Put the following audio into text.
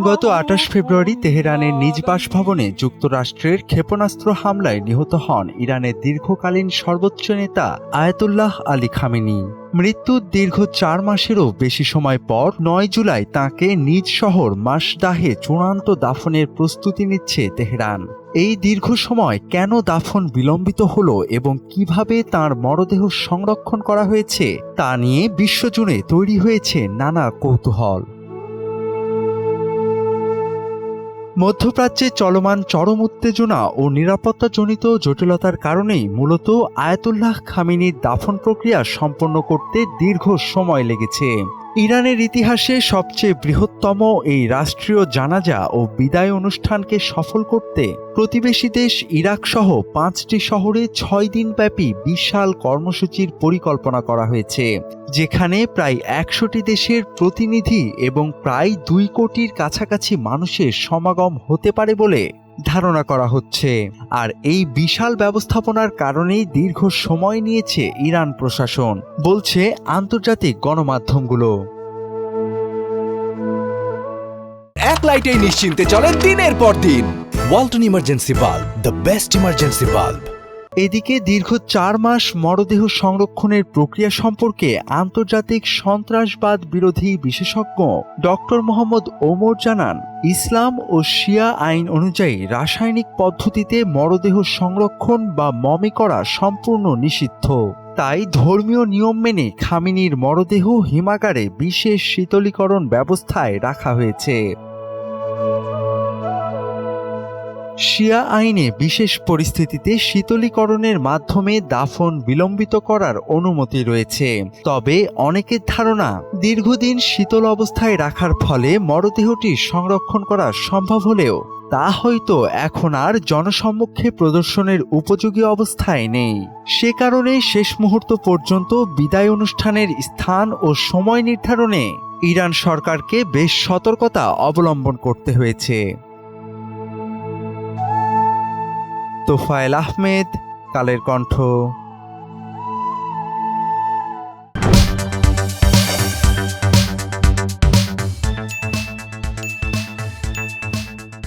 গত ২৮ ফেব্রুয়ারি তেহরানের নিজ বাসভবনে যুক্তরাষ্ট্রের ক্ষেপণাস্ত্র হামলায় নিহত হন ইরানের দীর্ঘকালীন সর্বোচ্চ নেতা আয়াতুল্লাহ আলী খামেনি। মৃত্যুর দীর্ঘ ৪ মাসেরও বেশি সময় পর ৯ জুলাই তাঁকে নিজ শহর মাসদাহে চূড়ান্ত দাফনের প্রস্তুতি নিচ্ছে তেহরান। এই দীর্ঘ সময় কেন দাফন বিলম্বিত হলো এবং কিভাবে তাঁর মরদেহ সংরক্ষণ করা হয়েছে তা নিয়ে বিশ্বজুড়ে তৈরি হয়েছে নানা কৌতূহল। মধ্যপ্রাচ্যে চলমান চরম উত্তেজনা ও নিরাপত্তাজনিত জটিলতার কারণেই মূলত আয়াতুল্লাহ খামেনির দাফন প্রক্রিয়া সম্পন্ন করতে দীর্ঘ সময় লেগেছে। ইরানের ইতিহাসে সবচেয়ে বৃহত্তম এই রাষ্ট্রীয় জানাজা ও বিদায় অনুষ্ঠানকে সফল করতে প্রতিবেশী দেশ ইরাক সহ ৫টি শহরে ৬ দিনব্যাপী বিশাল কর্মসূচির পরিকল্পনা করা হয়েছে, যেখানে প্রায় ১০০টি দেশের প্রতিনিধি এবং প্রায় ২ কোটির কাছাকাছি মানুষের সমাগম হতে পারে বলে ধারণা করা হচ্ছে। আর এই বিশাল ব্যবস্থাপনার কারণেই দীর্ঘ সময় নিয়েছে ইরান প্রশাসন, বলছে আন্তর্জাতিক গণমাধ্যমগুলো। এক লাইটে নিশ্চিন্তে চলে দিনের পর দিন। Walton emergency bulb, the best emergency bulb. এদিকে দীর্ঘ ৪ মাস মরদেহ সংরক্ষণের প্রক্রিয়া সম্পর্কে আন্তর্জাতিক সন্ত্রাসবাদ বিরোধী বিশেষজ্ঞ ডক্টর মোহাম্মদ ওমর জানান, ইসলাম ও শিয়া আইন অনুযায়ী রাসায়নিক পদ্ধতিতে মরদেহ সংরক্ষণ বা মমি করা সম্পূর্ণ নিষিদ্ধ। তাই ধর্মীয় নিয়ম মেনে খামেনির মরদেহ হিমাগারে বিশেষ শীতলীকরণ ব্যবস্থায় রাখা হয়েছে। শিয়া আইনে বিশেষ পরিস্থিতিতে শীতলীকরণের মাধ্যমে দাফন বিলম্বিত করার অনুমতি রয়েছে। তবে অনেকের ধারণা, দীর্ঘদিন শীতল অবস্থায় রাখার ফলে মরদেহটি সংরক্ষণ করা সম্ভব হলেও তা হয়তো এখন আর জনসম্মুখে প্রদর্শনের উপযোগী অবস্থায় নেই। সে কারণে শেষ মুহূর্ত পর্যন্ত বিদায় অনুষ্ঠানের স্থান ও সময় নির্ধারণে ইরান সরকারকে বেশ সতর্কতা অবলম্বন করতে হয়েছে। তোফায়েল আহমেদ, কালের কণ্ঠ।